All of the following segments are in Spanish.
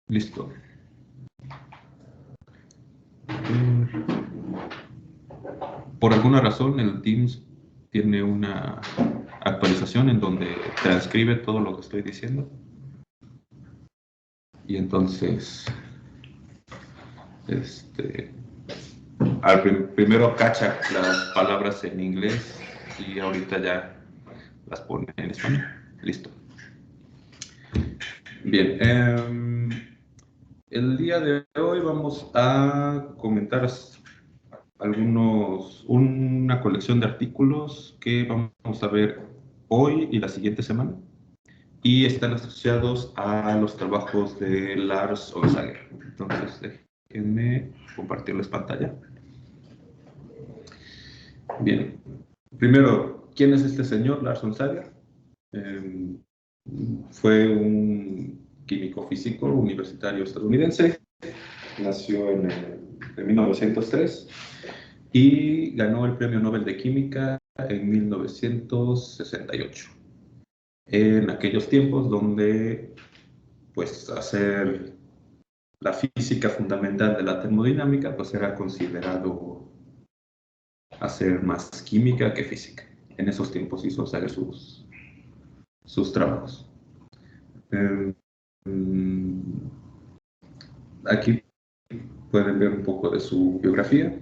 Listo. Por alguna razón el Teams tiene una actualización en donde transcribe todo lo que estoy diciendo. Y entonces, primero cacha las palabras en inglés y ahorita ya las pone en español. Listo. Bien. El día de hoy vamos a comentar una colección de artículos que vamos a ver hoy y la siguiente semana, y están asociados a los trabajos de Lars Onsager. Entonces, déjenme compartirles pantalla. Bien, primero, ¿quién es este señor, Lars Onsager? Fue un químico físico universitario estadounidense. Nació en 1903 y ganó el Premio Nobel de Química en 1968. En aquellos tiempos donde, pues, hacer la física fundamental de la termodinámica, pues, era considerado hacer más química que física. En esos tiempos hizo hacer sus trabajos. Aquí pueden ver un poco de su biografía.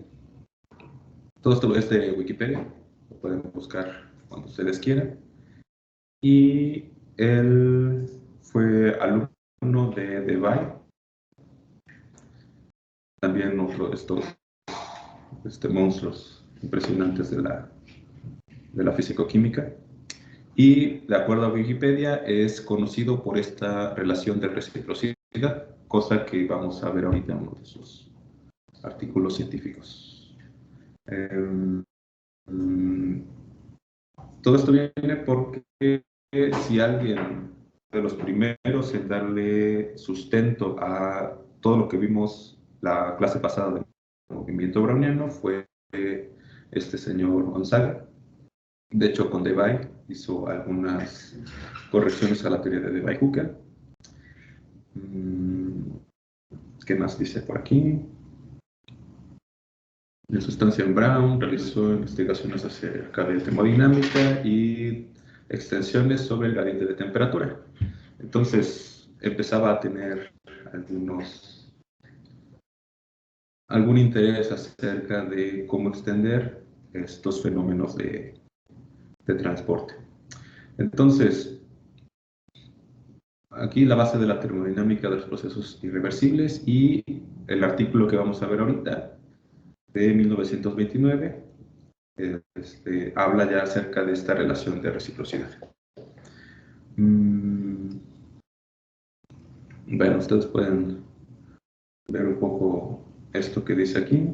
Todo esto es de Wikipedia, lo pueden buscar cuando ustedes quieran. Y él fue alumno de Debye, también otro de estos monstruos impresionantes de la físico-química. Y, de acuerdo a Wikipedia, es conocido por esta relación de reciprocidad, cosa que vamos a ver ahorita en uno de sus artículos científicos. Todo esto viene porque si alguien de los primeros en darle sustento a todo lo que vimos la clase pasada del movimiento browniano fue este señor Gonzaga. De hecho, con Debye hizo algunas correcciones a la teoría de Debye-Hückel. ¿Qué más dice por aquí? En su estancia en Brown realizó investigaciones acerca de termodinámica y extensiones sobre el gradiente de temperatura. Entonces empezaba a tener algún interés acerca de cómo extender estos fenómenos de transporte. Entonces, aquí la base de la termodinámica de los procesos irreversibles, y el artículo que vamos a ver ahorita, de 1929, habla ya acerca de esta relación de reciprocidad. Bueno, ustedes pueden ver un poco esto que dice aquí.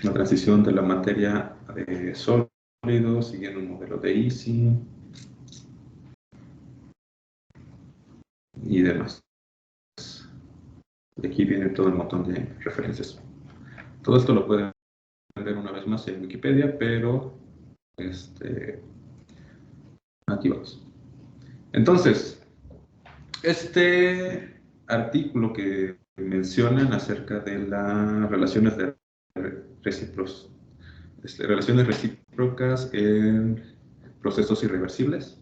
La transición de la materia de sólido siguiendo un modelo de Easy y demás. Y aquí viene todo el montón de referencias. Todo esto lo pueden ver una vez más en Wikipedia, pero aquí vamos. Entonces, este artículo que mencionan acerca de las relaciones recíprocas en procesos irreversibles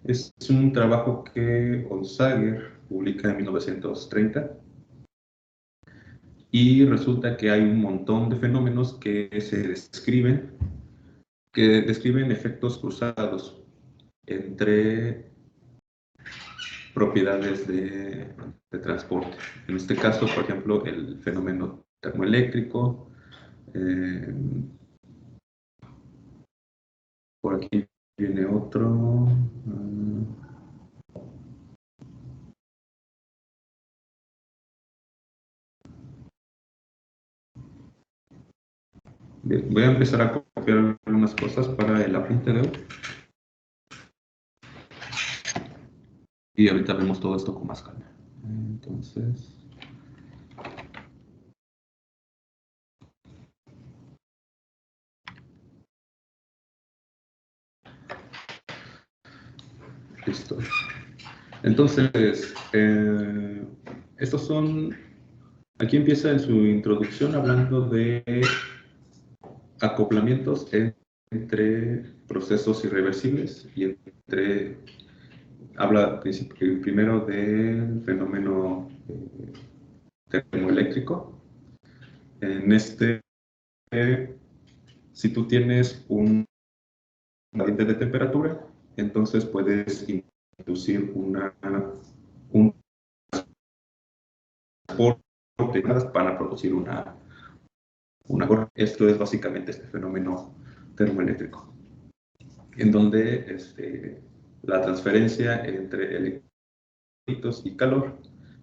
es un trabajo que Onsager publica en 1930, y resulta que hay un montón de fenómenos que describen efectos cruzados entre propiedades de transporte. En este caso, por ejemplo, el fenómeno termoeléctrico. Por aquí viene otro. Bien, voy a empezar a copiar algunas cosas para el apunte de hoy. Y ahorita vemos todo esto con más calma. Entonces, listo. Entonces, estos son, aquí empieza en su introducción hablando de acoplamientos entre procesos irreversibles y habla primero del fenómeno termoeléctrico. En este, si tú tienes un gradiente de temperatura, entonces puedes inducir un transporte para producir una corriente. Esto es básicamente este fenómeno termoeléctrico, en donde la transferencia entre electritos y calor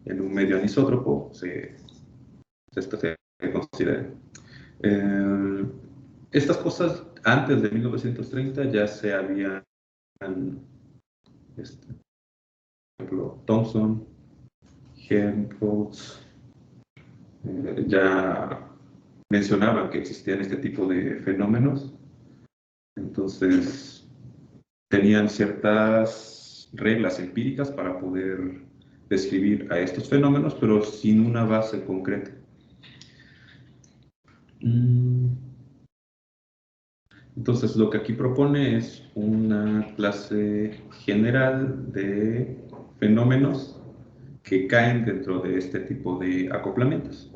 en un medio anisótropo se considera. Estas cosas antes de 1930 ya se habían, por ejemplo, Thomson, Helmholtz, ya mencionaban que existían este tipo de fenómenos. Entonces, tenían ciertas reglas empíricas para poder describir a estos fenómenos, pero sin una base concreta. Entonces, lo que aquí propone es una clase general de fenómenos que caen dentro de este tipo de acoplamientos.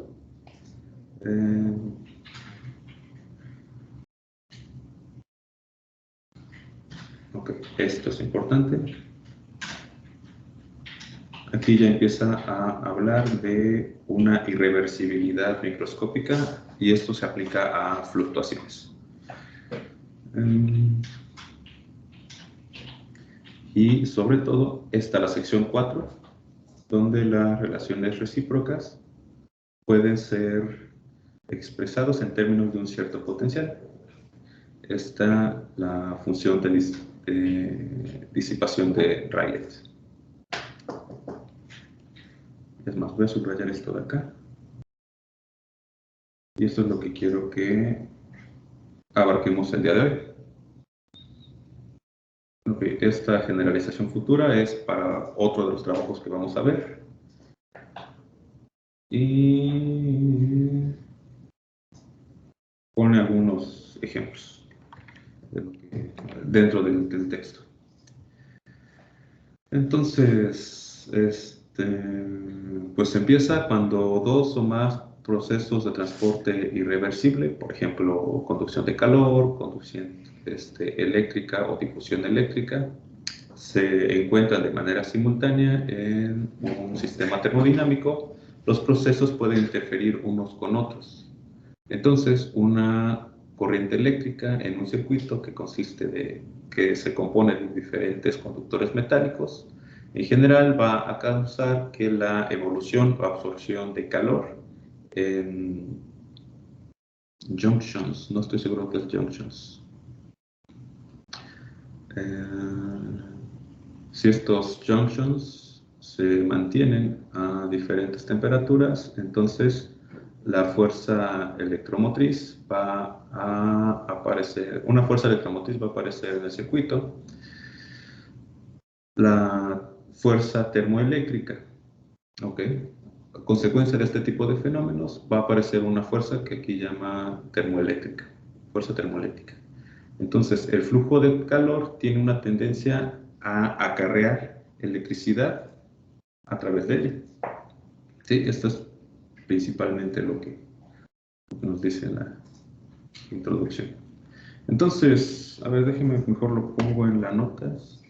Ok, esto es importante. Aquí ya empieza a hablar de una irreversibilidad microscópica y esto se aplica a fluctuaciones. Y sobre todo está la sección 4, donde las relaciones recíprocas pueden ser expresados en términos de un cierto potencial. Está la función de disipación de Rayleigh. Es más, voy a subrayar esto de acá. Y esto es lo que quiero que abarquemos el día de hoy. Okay, esta generalización futura es para otro de los trabajos que vamos a ver. Y pone algunos ejemplos dentro del texto. Entonces, pues empieza cuando dos o más procesos de transporte irreversible, por ejemplo, conducción de calor, conducción eléctrica o difusión eléctrica, se encuentran de manera simultánea en un sistema termodinámico. Los procesos pueden interferir unos con otros. Entonces, una corriente eléctrica en un circuito que se compone de diferentes conductores metálicos, en general va a causar que la evolución o absorción de calor en junctions, no estoy seguro que es junctions. Si estos junctions se mantienen a diferentes temperaturas, entonces la fuerza electromotriz va a aparecer, una fuerza electromotriz va a aparecer en el circuito. La fuerza termoeléctrica, ¿ok? A consecuencia de este tipo de fenómenos va a aparecer una fuerza que aquí llama termoeléctrica, fuerza termoeléctrica. Entonces, el flujo de calor tiene una tendencia a acarrear electricidad a través de ella. Sí, esto es principalmente lo que nos dice la introducción. Entonces, a ver, déjeme mejor lo pongo en las notas.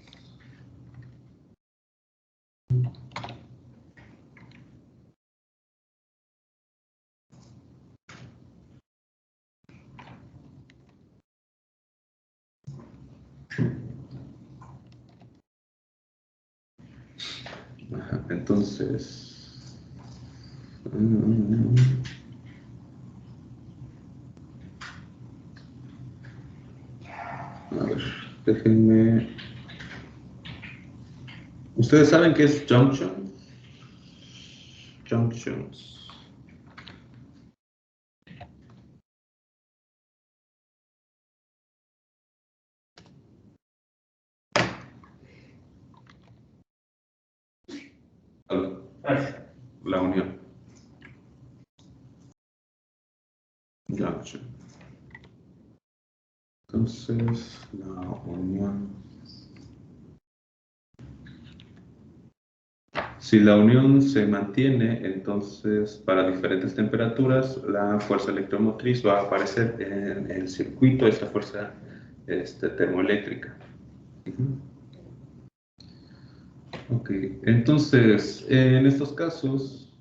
Ajá, entonces... A ver, déjenme... ¿Ustedes saben qué es junction? Junctions. la unión. Junction. Entonces, la unión. Si la unión se mantiene, entonces para diferentes temperaturas la fuerza electromotriz va a aparecer en el circuito, esta fuerza termoeléctrica. Ok, entonces en estos casos,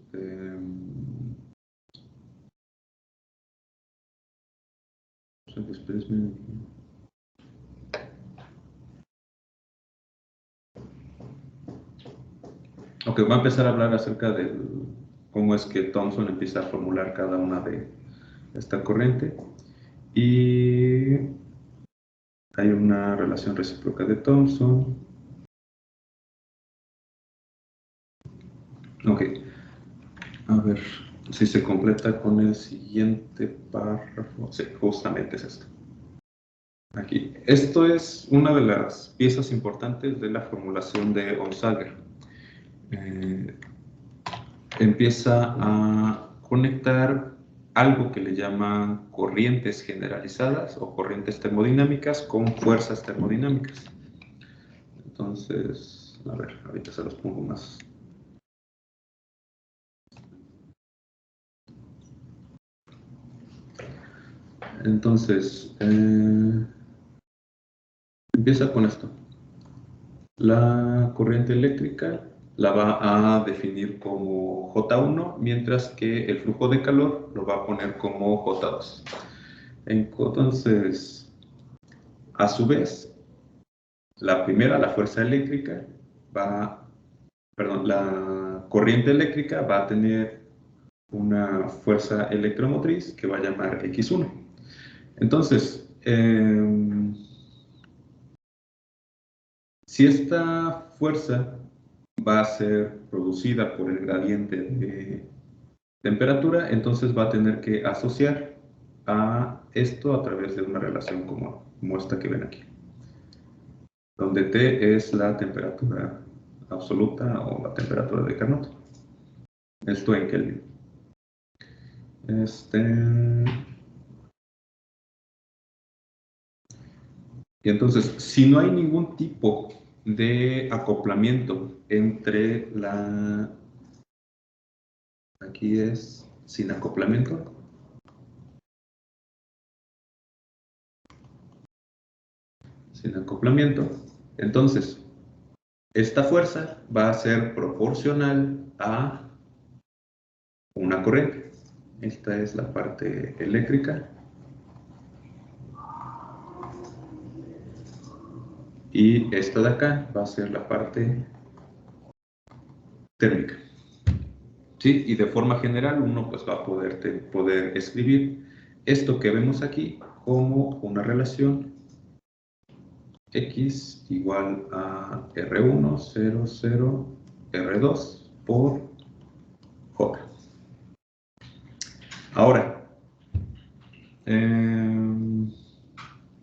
ok, va a empezar a hablar acerca de cómo es que Thomson empieza a formular cada una de esta corriente. Y hay una relación recíproca de Thomson. Ok, a ver si se completa con el siguiente párrafo. Sí, justamente es esto. Aquí. Esto es una de las piezas importantes de la formulación de Onsager. Empieza a conectar algo que le llaman corrientes generalizadas o corrientes termodinámicas con fuerzas termodinámicas. Entonces, a ver, ahorita se los pongo más. Entonces, empieza con esto. La corriente eléctrica la va a definir como J1, mientras que el flujo de calor lo va a poner como J2. Entonces, a su vez, la primera, la fuerza eléctrica, la corriente eléctrica va a tener una fuerza electromotriz que va a llamar X1. Entonces, si esta fuerza va a ser producida por el gradiente de temperatura, entonces va a tener que asociar a esto a través de una relación como esta que ven aquí, donde T es la temperatura absoluta o la temperatura de Carnot. Esto en Kelvin. Y entonces, si no hay ningún tipo de acoplamiento entre aquí es sin acoplamiento. Sin acoplamiento. Entonces, esta fuerza va a ser proporcional a una corriente. Esta es la parte eléctrica. Y esta de acá va a ser la parte térmica. ¿Sí? Y de forma general uno pues va a poder escribir esto que vemos aquí como una relación X igual a R1, 0, 0, R2 por J. Ahora,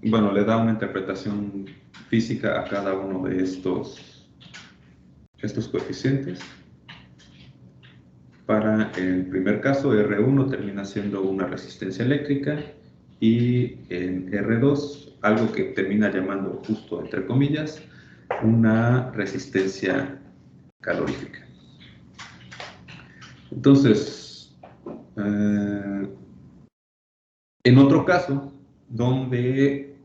bueno, le da una interpretación física a cada uno de estos coeficientes. Para el primer caso, R1 termina siendo una resistencia eléctrica y en R2, algo que termina llamando justo entre comillas, una resistencia calorífica. Entonces, en otro caso, donde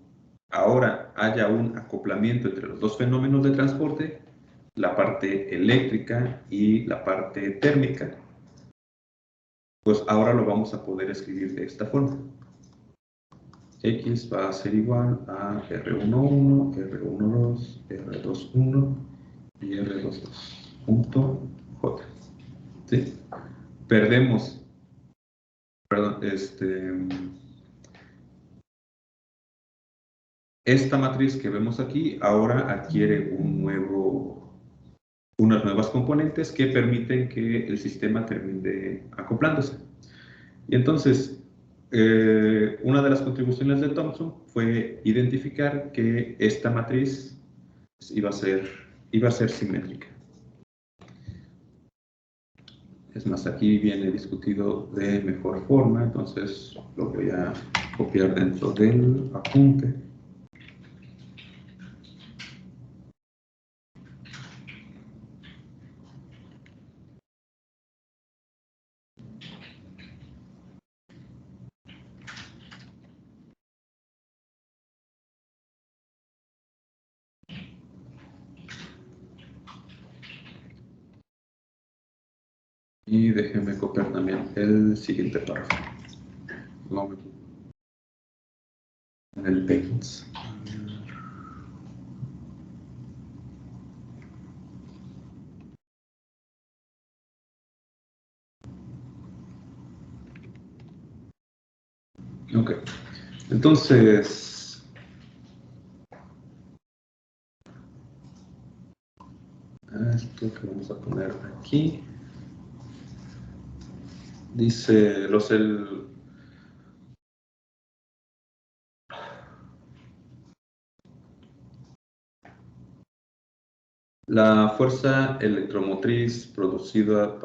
ahora haya un acoplamiento entre los dos fenómenos de transporte, la parte eléctrica y la parte térmica, pues ahora lo vamos a poder escribir de esta forma. X va a ser igual a R11, R12, R21 y R22 punto J. ¿Sí? Perdemos, perdón, esta matriz que vemos aquí ahora adquiere unas nuevas componentes que permiten que el sistema termine acoplándose. Y entonces, una de las contribuciones de Thomson fue identificar que esta matriz iba a ser simétrica. Es más, aquí viene discutido de mejor forma, entonces lo voy a copiar dentro del apunte. Y déjenme copiar también el siguiente párrafo. Lo mismo. En el Paint. Ok. Entonces, esto que vamos a poner aquí. Dice la fuerza electromotriz producida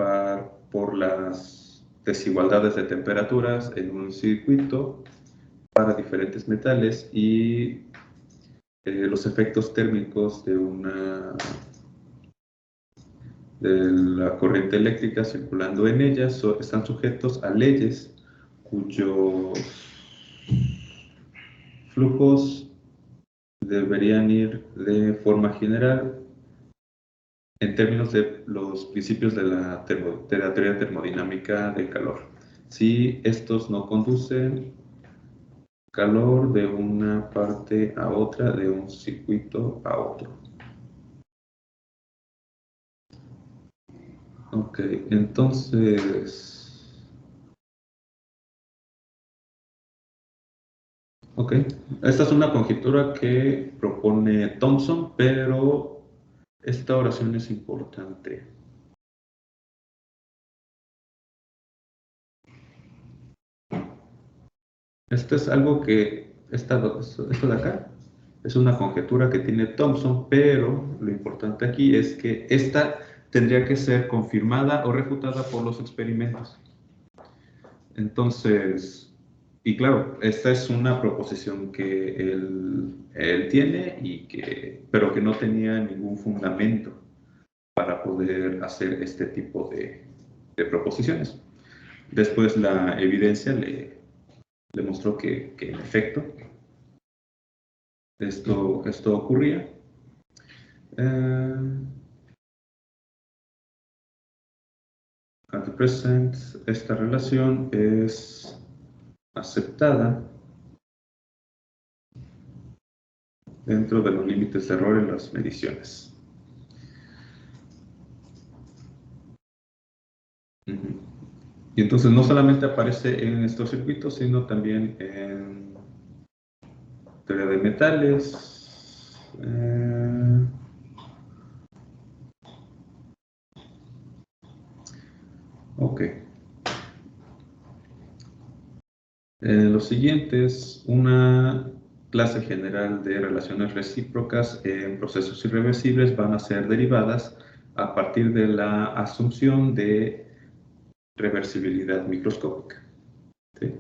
por las desigualdades de temperaturas en un circuito para diferentes metales y los efectos térmicos de la corriente eléctrica circulando en ellas están sujetos a leyes cuyos flujos deberían ir de forma general en términos de los principios de la teoría termodinámica del calor. Si estos no conducen calor de una parte a otra, de un circuito a otro. Ok, entonces... Ok, esta es una conjetura que propone Thomson, pero esta oración es importante. Esto es algo que, esto de acá, es una conjetura que tiene Thomson, pero lo importante aquí es que esta tendría que ser confirmada o refutada por los experimentos. Entonces, y claro, esta es una proposición que él tiene, pero que no tenía ningún fundamento para poder hacer este tipo de proposiciones. Después la evidencia le mostró que en efecto esto ocurría. At the present, esta relación es aceptada dentro de los límites de error en las mediciones. Y entonces no solamente aparece en estos circuitos, sino también en teoría de metales. Ok. Lo siguiente es una clase general de relaciones recíprocas en procesos irreversibles van a ser derivadas a partir de la asunción de reversibilidad microscópica. ¿Sí?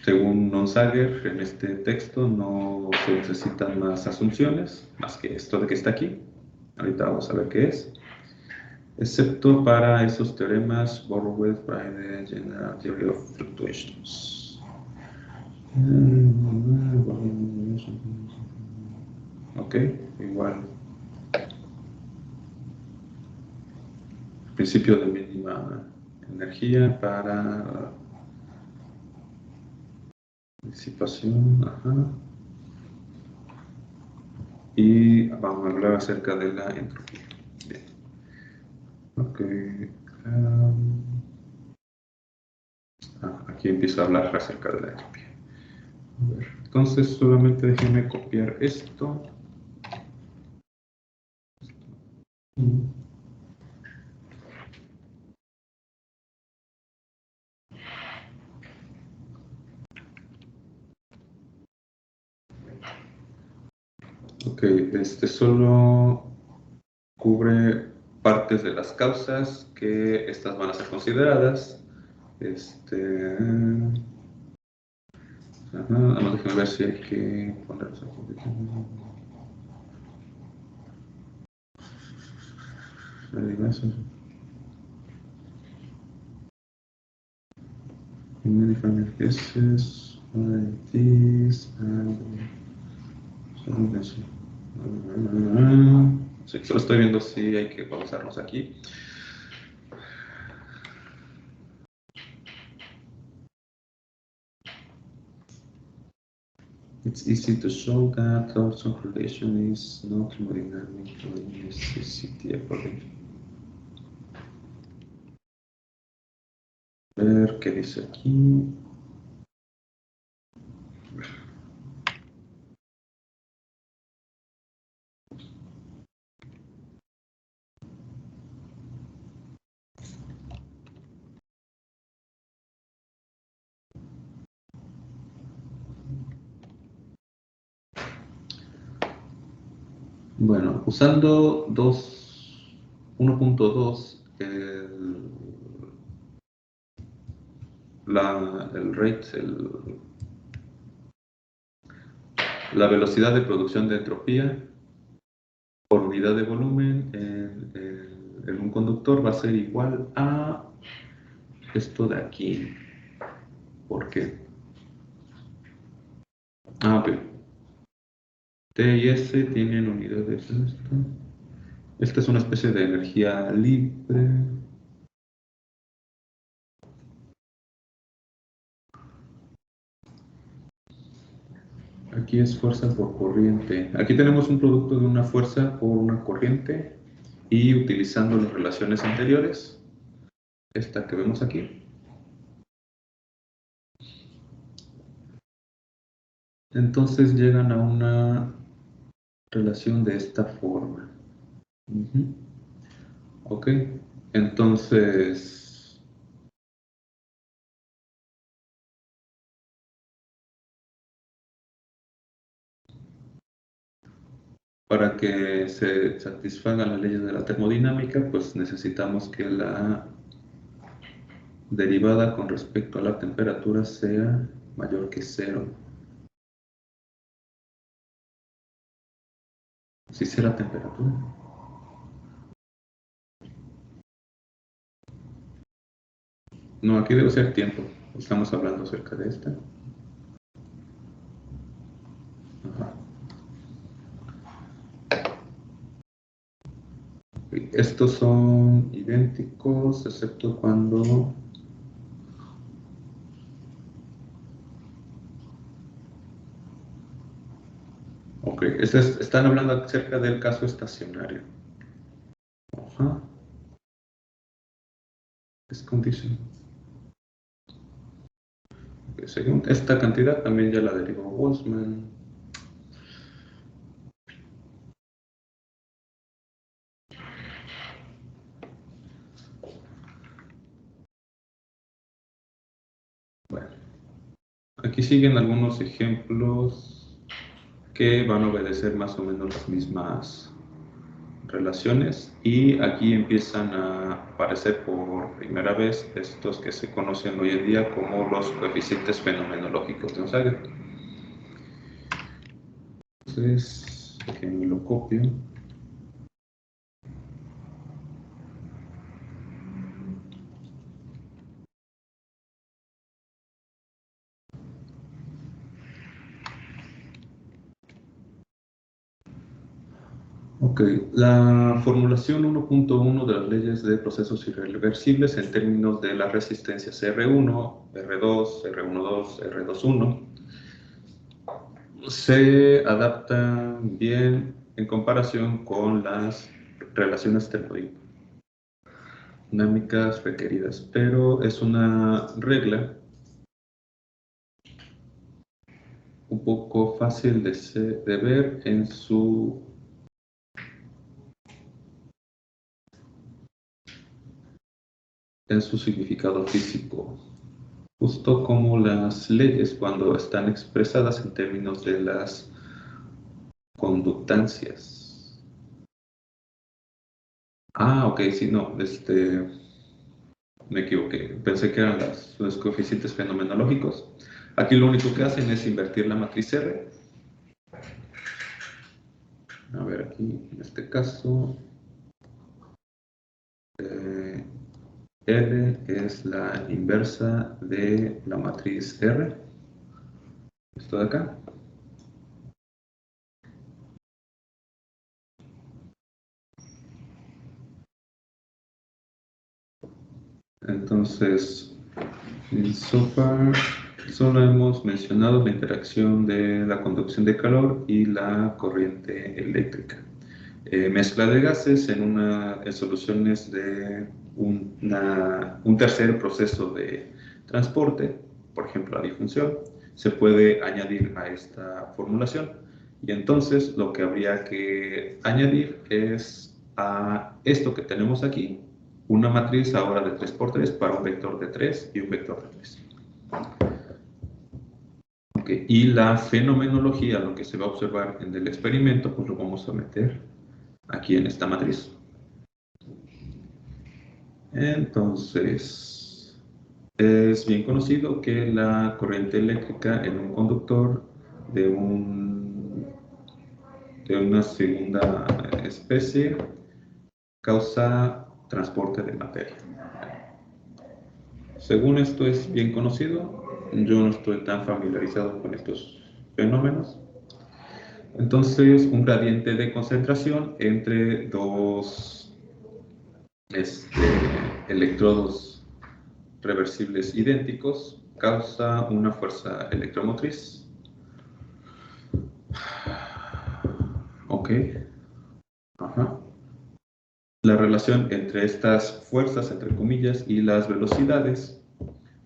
Según Nonsager, en este texto no se necesitan más asunciones, más que esto de que está aquí. Ahorita vamos a ver qué es. Excepto para esos teoremas borrowed by the General Theory of Fluctuations. Ok, igual. Principio de mínima energía para disipación. Ajá. Y vamos a hablar acerca de la entropía. Bien. Ok. Aquí empiezo a hablar acerca de la entropía. A ver, entonces solamente déjenme copiar esto. Ok, solo cubre partes de las causas que estas van a ser consideradas. Nada más déjame ver si hay que ponerlos aquí. Many family cases, this, sí, solo estoy viendo si hay que pausarnos aquí. It's easy to show that also correlation is not thermodynamic necessity according. A ver qué dice aquí. Bueno, usando 1.2, el rate, la velocidad de producción de entropía por unidad de volumen en un conductor va a ser igual a esto de aquí. ¿Por qué? Ok. T y S tienen unidades. Esta es una especie de energía libre. Aquí es fuerza por corriente. Aquí tenemos un producto de una fuerza por una corriente y utilizando las relaciones anteriores, esta que vemos aquí. Entonces llegan a una relación de esta forma. Ok, entonces para que se satisfagan las leyes de la termodinámica, pues necesitamos que la derivada con respecto a la temperatura sea mayor que cero. ¿Sí será temperatura? No, aquí debe ser tiempo. Estamos hablando acerca de esta. Ajá. Estos son idénticos, excepto cuando... Ok, están hablando acerca del caso estacionario. Ajá. Es condition. Okay, según esta cantidad también ya la derivó Boltzmann. Bueno, aquí siguen algunos ejemplos que van a obedecer más o menos las mismas relaciones y aquí empiezan a aparecer por primera vez estos que se conocen hoy en día como los coeficientes fenomenológicos de Onsager. Entonces, aquí me lo copio. Ok, la formulación 1.1 de las leyes de procesos irreversibles en términos de las resistencias R1, R2, R12, R21 se adapta bien en comparación con las relaciones termodinámicas requeridas, pero es una regla un poco fácil de ver en su significado físico, justo como las leyes cuando están expresadas en términos de las conductancias. Ah, ok, sí, no, me equivoqué. Pensé que eran los coeficientes fenomenológicos. Aquí lo único que hacen es invertir la matriz R. A ver, aquí, en este caso, eh, R es la inversa de la matriz R. Esto de acá. Entonces, en SOPAR solo hemos mencionado la interacción de la conducción de calor y la corriente eléctrica. Mezcla de gases en soluciones de un tercer proceso de transporte, por ejemplo la difusión, se puede añadir a esta formulación. Y entonces lo que habría que añadir es a esto que tenemos aquí, una matriz ahora de 3×3 para un vector de 3 y un vector de 3. Okay. Y la fenomenología, lo que se va a observar en el experimento, pues lo vamos a meter aquí en esta matriz. Entonces, es bien conocido que la corriente eléctrica en un conductor de, de una segunda especie causa transporte de materia. Según esto es bien conocido, yo no estoy tan familiarizado con estos fenómenos. Entonces, un gradiente de concentración entre dos electrodos reversibles idénticos causa una fuerza electromotriz. Ok. Ajá. La relación entre estas fuerzas, entre comillas, y las velocidades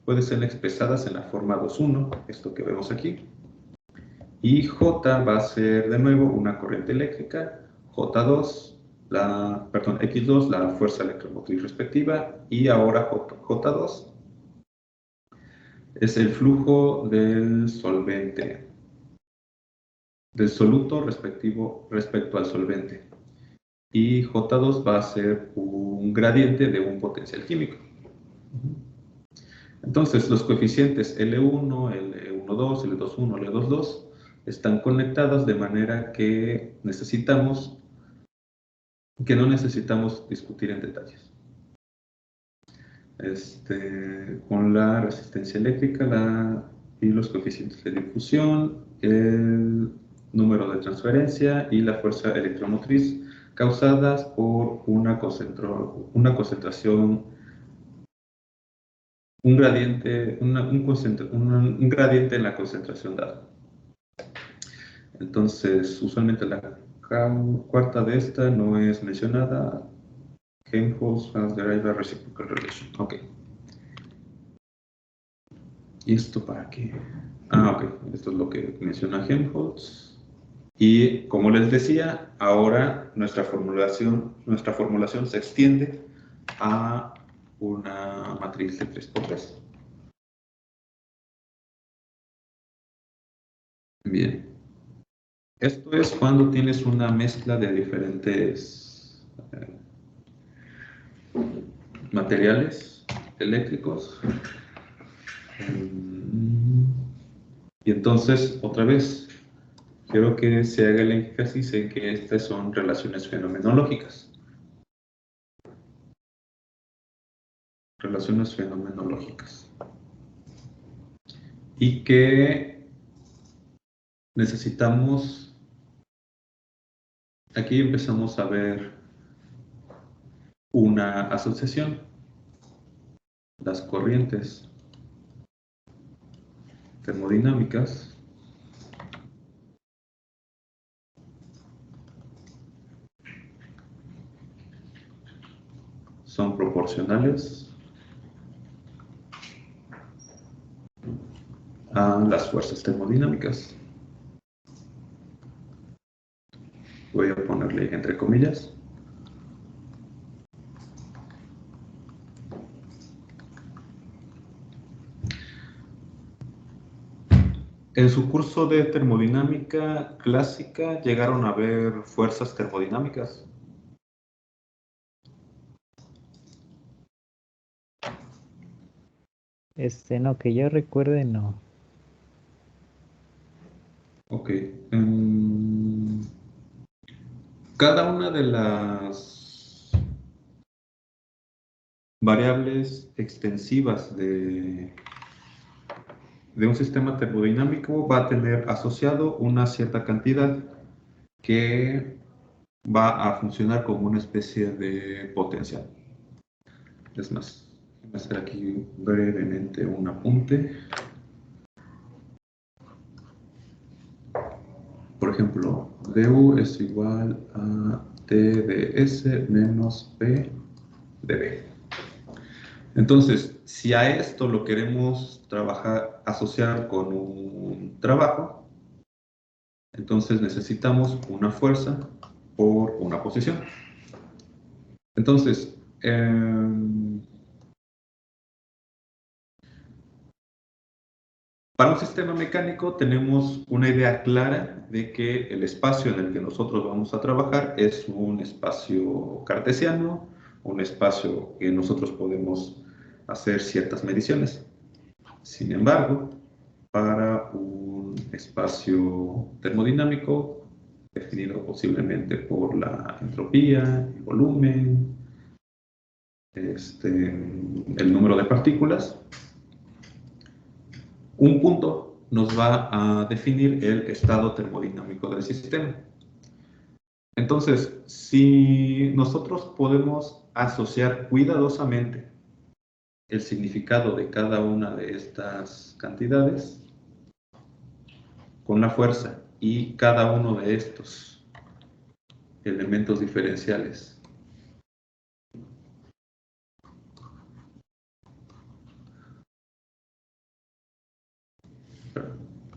puede ser expresadas en la forma 2,1, esto que vemos aquí. Y J va a ser de nuevo una corriente eléctrica, J2, X2, la fuerza electromotriz respectiva, y ahora J2 es el flujo del solvente, del soluto respecto al solvente. Y J2 va a ser un gradiente de un potencial químico. Entonces, los coeficientes L1, L12, L21, L22 están conectados de manera que no necesitamos discutir en detalles. Con la resistencia eléctrica y los coeficientes de difusión, el número de transferencia y la fuerza electromotriz causadas por una concentración, un gradiente en la concentración dada. Entonces, usualmente la cuarta de esta no es mencionada. Helmholtz has derived a reciprocal relation. Ok. ¿Y esto para qué? Ah, ok. Esto es lo que menciona Helmholtz. Y como les decía, ahora nuestra formulación se extiende a una matriz de 3×3. Bien. Esto es cuando tienes una mezcla de diferentes materiales eléctricos. Y entonces, otra vez, quiero que se haga el énfasis en que estas son relaciones fenomenológicas. Relaciones fenomenológicas. Y que necesitamos, aquí empezamos a ver una asociación, las corrientes termodinámicas son proporcionales a las fuerzas termodinámicas. Voy a ponerle entre comillas. En su curso de termodinámica clásica llegaron a ver fuerzas termodinámicas. No, que yo recuerde, no. Ok. Cada una de las variables extensivas de un sistema termodinámico va a tener asociado una cierta cantidad que va a funcionar como una especie de potencial. Es más, voy a hacer aquí brevemente un apunte. Por ejemplo, du es igual a T de S menos P de B. Entonces, si a esto lo queremos trabajar, asociar con un trabajo, entonces necesitamos una fuerza por una posición. Entonces, para un sistema mecánico tenemos una idea clara de que el espacio en el que nosotros vamos a trabajar es un espacio cartesiano, un espacio que nosotros podemos hacer ciertas mediciones. Sin embargo, para un espacio termodinámico, definido posiblemente por la entropía, el volumen, el número de partículas, un punto nos va a definir el estado termodinámico del sistema. Entonces, si nosotros podemos asociar cuidadosamente el significado de cada una de estas cantidades con la fuerza y cada uno de estos elementos diferenciales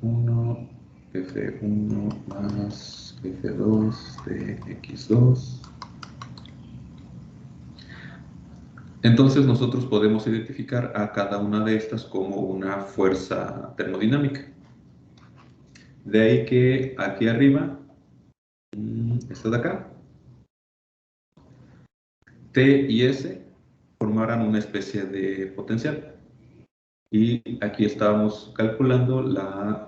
uno F1 más F2 de X2. Entonces nosotros podemos identificar a cada una de estas como una fuerza termodinámica. De ahí que aquí arriba, esta de acá, T y S formarán una especie de potencial. Y aquí estábamos calculando la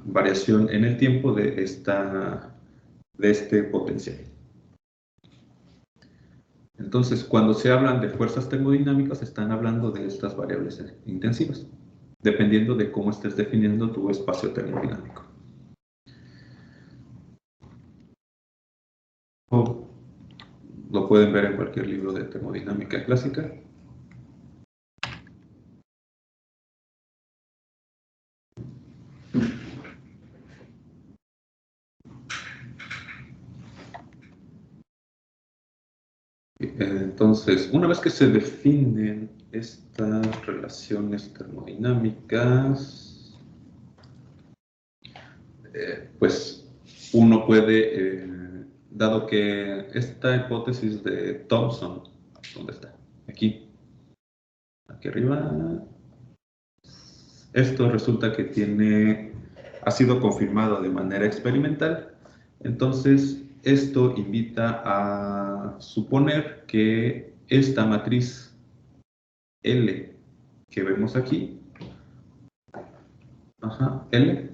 variación en el tiempo de este potencial. Entonces, cuando se hablan de fuerzas termodinámicas, están hablando de estas variables intensivas, dependiendo de cómo estés definiendo tu espacio termodinámico. Lo pueden ver en cualquier libro de termodinámica clásica. Entonces, una vez que se definen estas relaciones termodinámicas, pues uno puede, dado que esta hipótesis de Thomson, ¿dónde está? Aquí arriba, esto resulta que ha sido confirmado de manera experimental. Entonces, esto invita a suponer que esta matriz L que vemos aquí, L,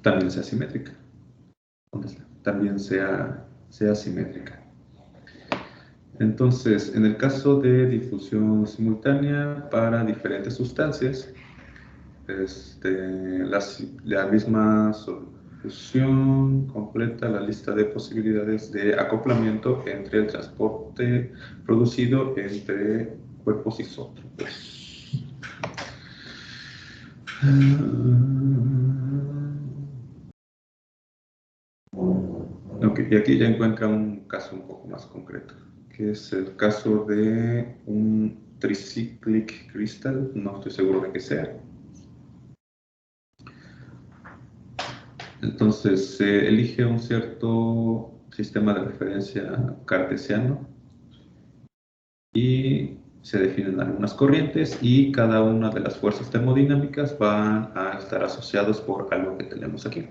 también sea simétrica. ¿Dónde está? También sea simétrica. Entonces, en el caso de difusión simultánea para diferentes sustancias, la misma solución completa la lista de posibilidades de acoplamiento entre el transporte producido entre cuerpos isótropos. Ok, y aquí ya encuentra un caso un poco más concreto, que es el caso de un tricyclic crystal, no estoy seguro de qué sea. Entonces se elige un cierto sistema de referencia cartesiano y se definen algunas corrientes y cada una de las fuerzas termodinámicas van a estar asociados por algo que tenemos aquí.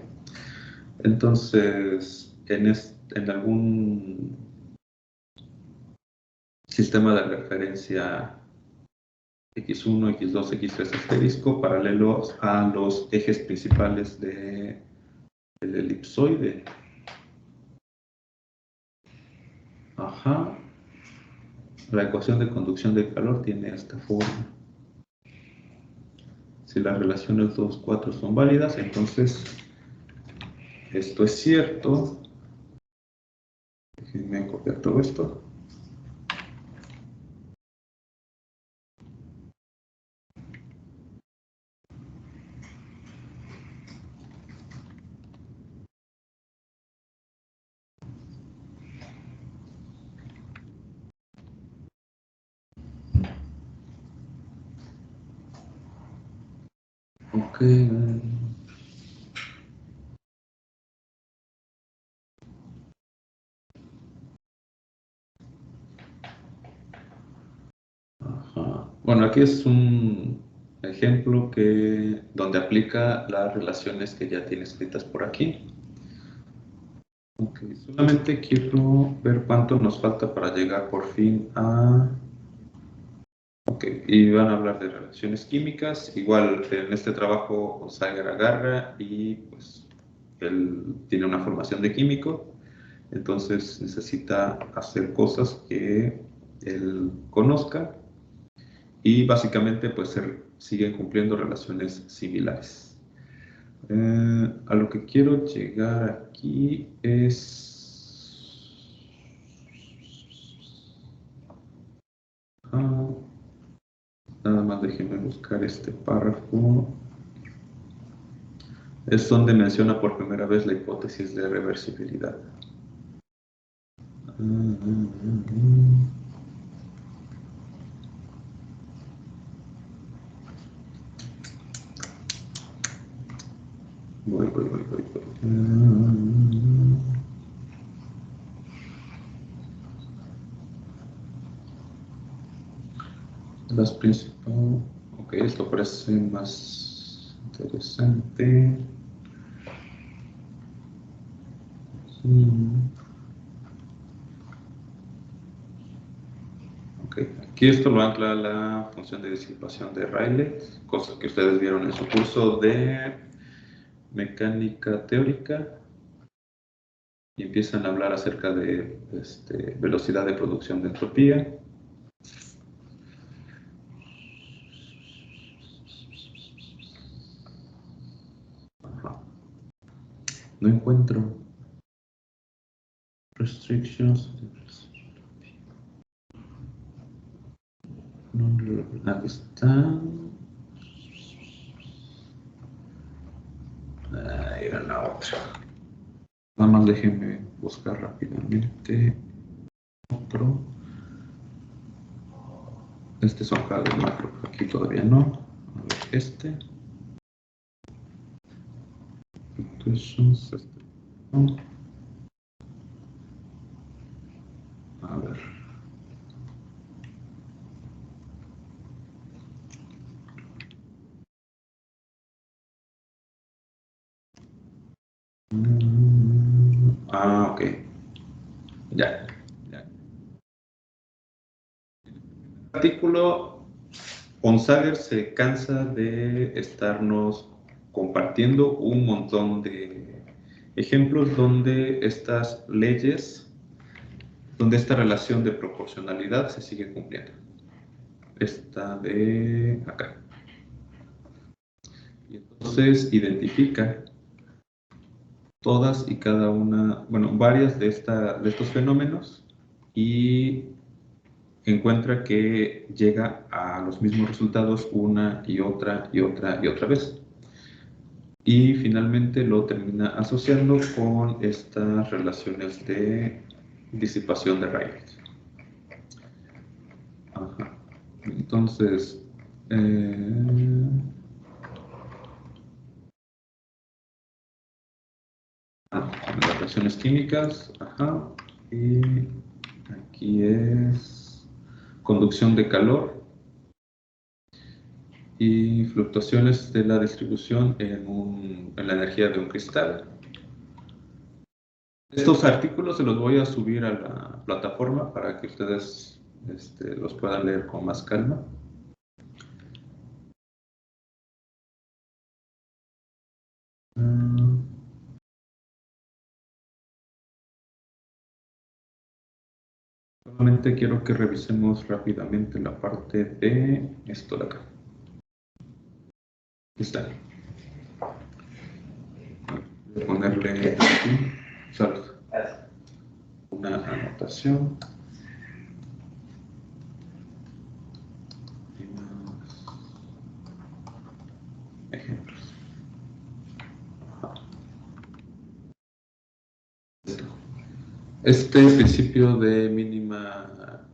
Entonces, en algún sistema de referencia X1, X2, X3 asterisco, paralelos a los ejes principales del elipsoide. Ajá. La ecuación de conducción del calor tiene esta forma. Si las relaciones 2, 4 son válidas, entonces esto es cierto. Déjenme copiar todo esto. Ok. Ajá. Bueno, aquí es un ejemplo donde aplica las relaciones que ya tiene escritas por aquí. Ok, solamente quiero ver cuánto nos falta para llegar por fin a... Ok, y van a hablar de relaciones químicas. Igual en este trabajo Sager agarra y pues él tiene una formación de químico, entonces necesita hacer cosas que él conozca y básicamente pues siguen cumpliendo relaciones similares. A lo que quiero llegar aquí es... nada más déjenme buscar este párrafo. Es donde menciona por primera vez la hipótesis de reversibilidad. Voy. Las principales... Ok, esto parece más interesante. Ok, aquí esto lo ancla la función de disipación de Rayleigh, cosa que ustedes vieron en su curso de mecánica teórica, y empiezan a hablar acerca de velocidad de producción de entropía. Ajá. No encuentro restrictions. Aquí está. Era la otra. Nada más déjenme buscar rápidamente otro. Este es hoja de macro, aquí todavía no. A ver, este. Fluctuations, no. A ver. Ok. Ya. El artículo, Onsager se cansa de estarnos compartiendo un montón de ejemplos donde estas leyes, donde esta relación de proporcionalidad se sigue cumpliendo. Esta de acá. Y entonces identifica todas y cada una, bueno, varias de estos fenómenos y encuentra que llega a los mismos resultados una y otra y otra y otra vez. Y finalmente lo termina asociando con estas relaciones de disipación de Rayleigh. Ajá. Entonces, las reacciones químicas, ajá, y aquí es conducción de calor y fluctuaciones de la distribución en la energía de un cristal. Estos artículos se los voy a subir a la plataforma para que ustedes los puedan leer con más calma. Solamente quiero que revisemos rápidamente la parte de esto de acá. Está. Voy a ponerle aquí, salud, una anotación. Y más ejemplos. Este principio de mínima,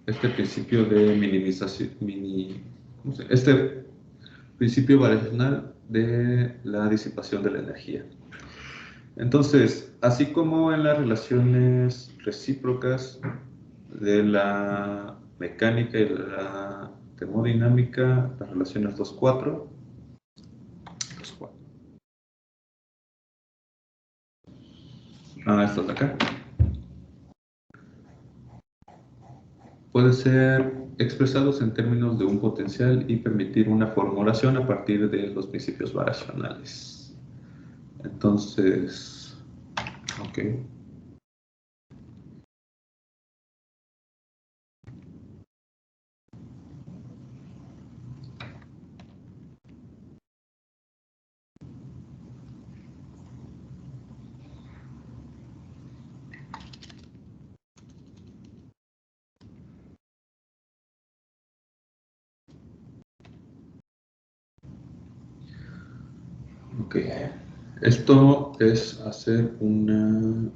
este principio de minimización, este principio variacional de la disipación de la energía. Entonces, así como en las relaciones recíprocas de la mecánica y de la termodinámica, las relaciones 2-4, estas de acá, pueden ser expresados en términos de un potencial y permitir una formulación a partir de los principios variacionales. Entonces, ok. Ok. Esto es hacer una...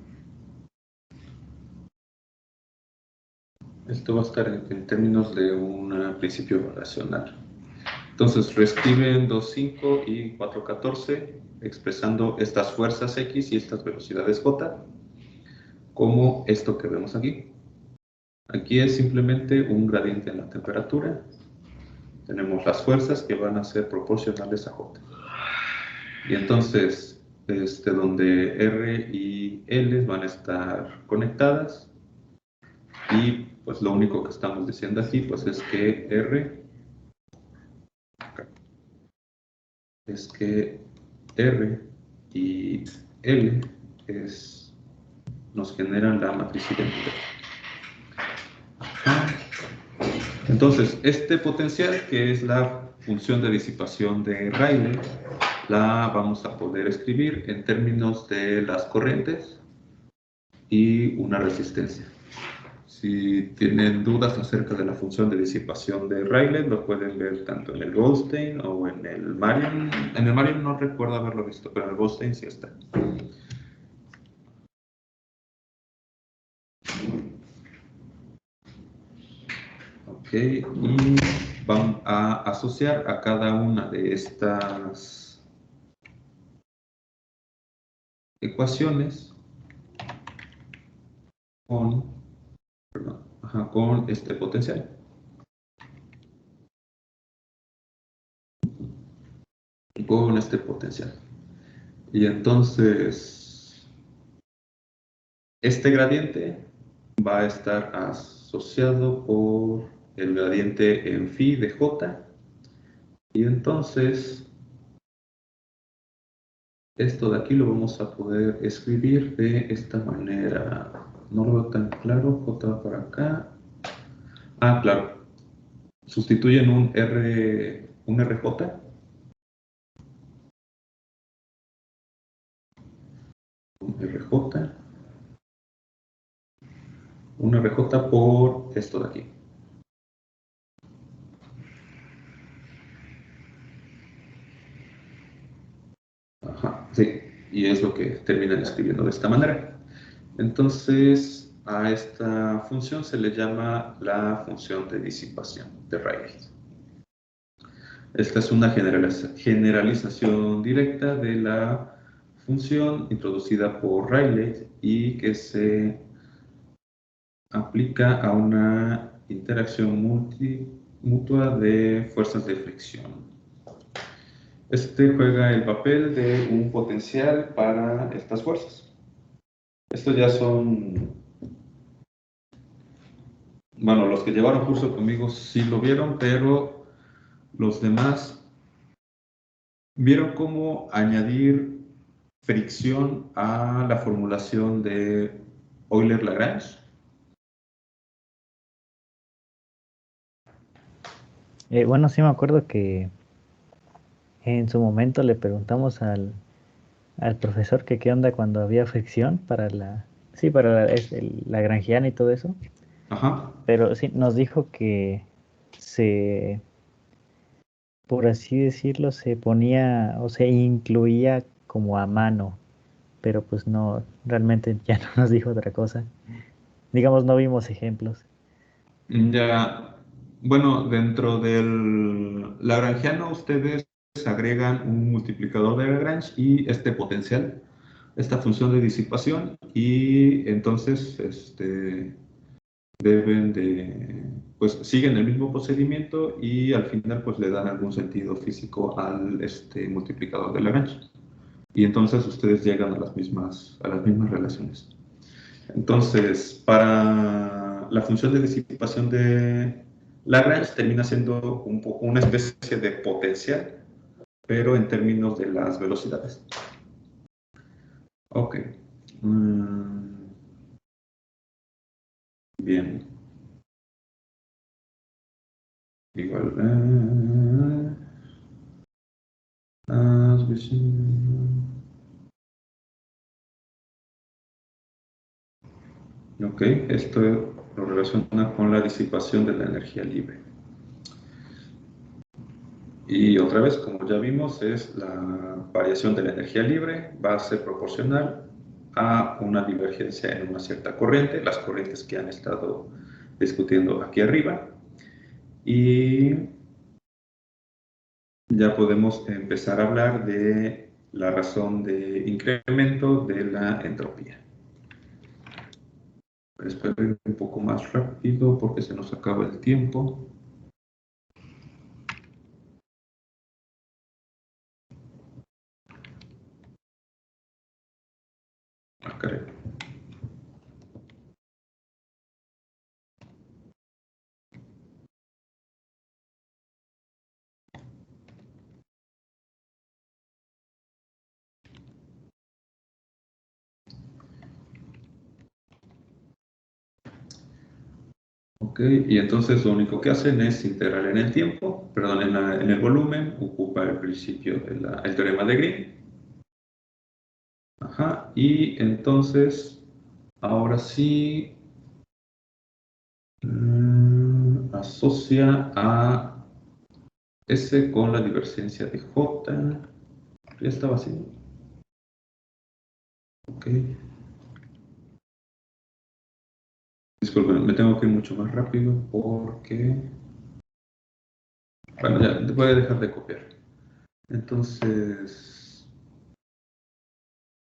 Esto va a estar en términos de un principio variacional. Entonces, reescriben 2.5 y 4.14 expresando estas fuerzas X y estas velocidades J como esto que vemos aquí. Aquí es simplemente un gradiente en la temperatura. Tenemos las fuerzas que van a ser proporcionales a J. Y entonces, donde R y L van a estar conectadas. Y pues lo único que estamos diciendo aquí pues es que R y L nos generan la matriz idéntica. Entonces, este potencial, que es la función de disipación de Rayleigh, la vamos a poder escribir en términos de las corrientes y una resistencia. Si tienen dudas acerca de la función de disipación de Rayleigh, lo pueden ver tanto en el Goldstein o en el Marian. En el Marian no recuerdo haberlo visto, pero en el Goldstein sí está. Ok, y vamos a asociar a cada una de estas ecuaciones con este potencial. Con este potencial. Y entonces, este gradiente va a estar asociado por el gradiente en phi de J. Y entonces, esto de aquí lo vamos a poder escribir de esta manera. No lo veo tan claro, J va para acá. Ah, claro. Sustituyen un RJ. Un RJ por esto de aquí. Ajá, sí, y es lo que terminan escribiendo de esta manera. Entonces, a esta función se le llama la función de disipación de Rayleigh. Esta es una generalización directa de la función introducida por Rayleigh y que se aplica a una interacción mutua de fuerzas de fricción. Este juega el papel de un potencial para estas fuerzas. Estos ya son, bueno, los que llevaron curso conmigo sí lo vieron, pero los demás vieron cómo añadir fricción a la formulación de Euler-Lagrange. Bueno, sí me acuerdo que en su momento le preguntamos al profesor que qué onda cuando había fricción para sí, para la granjiana y todo eso. Ajá. Pero sí, nos dijo que se, por así decirlo, se ponía o se incluía como a mano, pero pues no, realmente ya no nos dijo otra cosa. Digamos, no vimos ejemplos. Ya, bueno, dentro del lagrangiano ustedes agregan un multiplicador de Lagrange y este potencial, esta función de disipación, y entonces deben de, pues siguen el mismo procedimiento y al final pues le dan algún sentido físico al multiplicador de Lagrange. Y entonces ustedes llegan a las mismas relaciones. Entonces, para la función de disipación de Lagrange termina siendo una especie de potencial, pero en términos de las velocidades. Ok. Bien. Igual. Ok, esto lo relaciona con la disipación de la energía libre. Y otra vez, como ya vimos, es la variación de la energía libre va a ser proporcional a una divergencia en una cierta corriente, las corrientes que han estado discutiendo aquí arriba. Y ya podemos empezar a hablar de la razón de incremento de la entropía. Espero ir un poco más rápido porque se nos acaba el tiempo. Ah, caray. Ok, y entonces lo único que hacen es integrar en el tiempo, perdón, en el volumen, ocupa el principio el teorema de Green. Ajá, y entonces, ahora sí, asocia a S con la divergencia de J. Ya estaba así. Ok. Disculpen, me tengo que ir mucho más rápido porque... Bueno, ya voy a dejar de copiar. Entonces,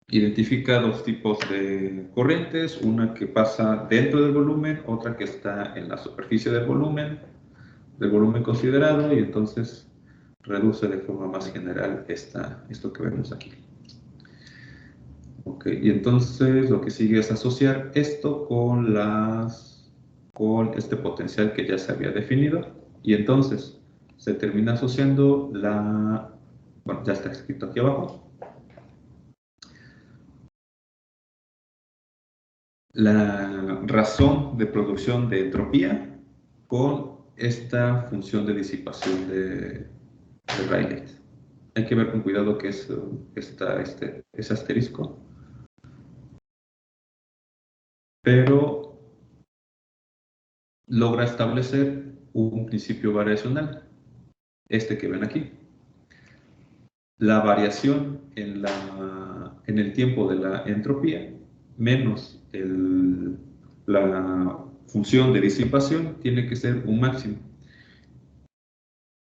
identifica dos tipos de corrientes, una que pasa dentro del volumen, otra que está en la superficie del volumen considerado, y entonces reduce de forma más general esto que vemos aquí. Ok, y entonces lo que sigue es asociar esto con este potencial que ya se había definido, y entonces se termina asociando bueno, ya está escrito aquí abajo, la razón de producción de entropía con esta función de disipación de Rayleigh. Hay que ver con cuidado que es asterisco, pero logra establecer un principio variacional, este que ven aquí. La variación en el tiempo de la entropía menos la función de disipación tiene que ser un máximo.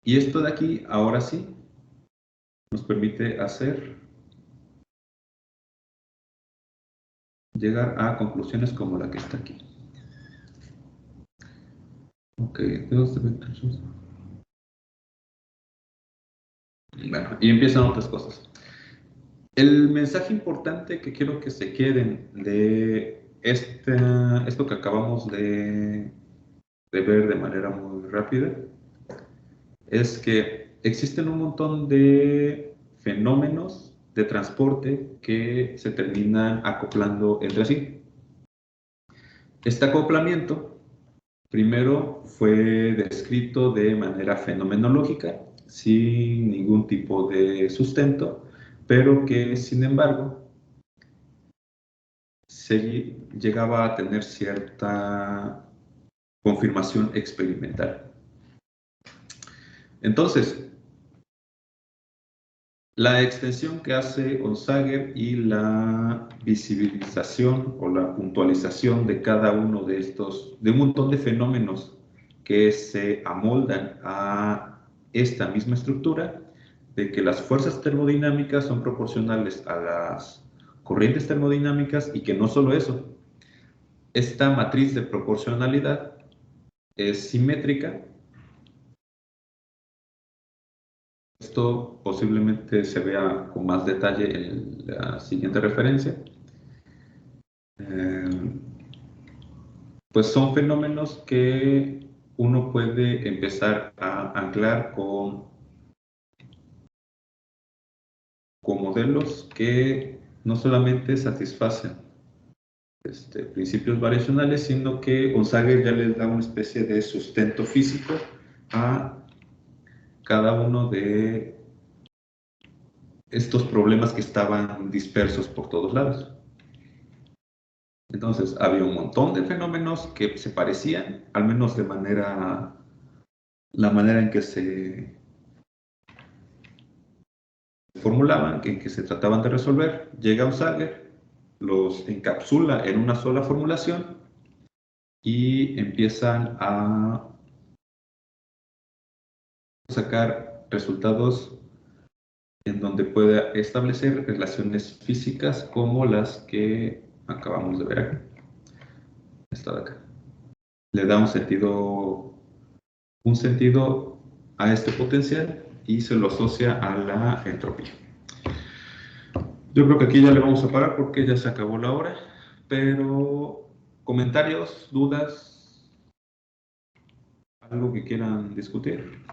Y esto de aquí, ahora sí, nos permite llegar a conclusiones como la que está aquí. Ok, Bueno, y empiezan otras cosas. El mensaje importante que quiero que se queden de esto que acabamos de ver de manera muy rápida es que existen un montón de fenómenos de transporte que se terminan acoplando entre sí. Este acoplamiento primero fue descrito de manera fenomenológica, sin ningún tipo de sustento, pero que sin embargo se llegaba a tener cierta confirmación experimental. Entonces, la extensión que hace Onsager y la visibilización o la puntualización de cada uno de estos, de un montón de fenómenos que se amoldan a esta misma estructura, de que las fuerzas termodinámicas son proporcionales a las corrientes termodinámicas y que no solo eso, esta matriz de proporcionalidad es simétrica. Esto posiblemente se vea con más detalle en la siguiente referencia. Pues son fenómenos que uno puede empezar a anclar con modelos que no solamente satisfacen principios variacionales, sino que Onsager ya les da una especie de sustento físico a cada uno de estos problemas que estaban dispersos por todos lados. Entonces, había un montón de fenómenos que se parecían, al menos de la manera en que se formulaban, en que se trataban de resolver. Llega Onsager, los encapsula en una sola formulación y empiezan a sacar resultados en donde pueda establecer relaciones físicas como las que acabamos de ver aquí. Esta de acá. Le da un sentido a este potencial y se lo asocia a la entropía. Yo creo que aquí ya le vamos a parar porque ya se acabó la hora, pero comentarios, dudas, algo que quieran discutir.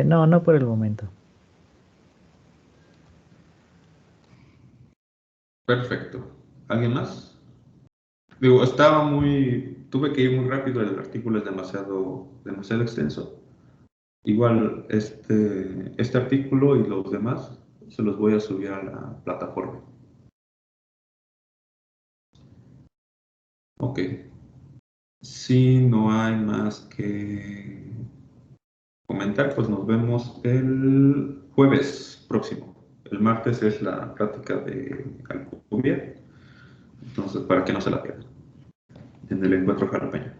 No, no por el momento. Perfecto. ¿Alguien más? Digo, tuve que ir muy rápido, el artículo es demasiado extenso. Igual, este artículo y los demás se los voy a subir a la plataforma. Ok. Si no hay más que comentar, pues nos vemos el jueves próximo. El martes es la práctica de Alcubierre, entonces para que no se la pierdan en el encuentro jalapeño.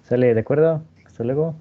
Sale, ¿de acuerdo? Hasta luego.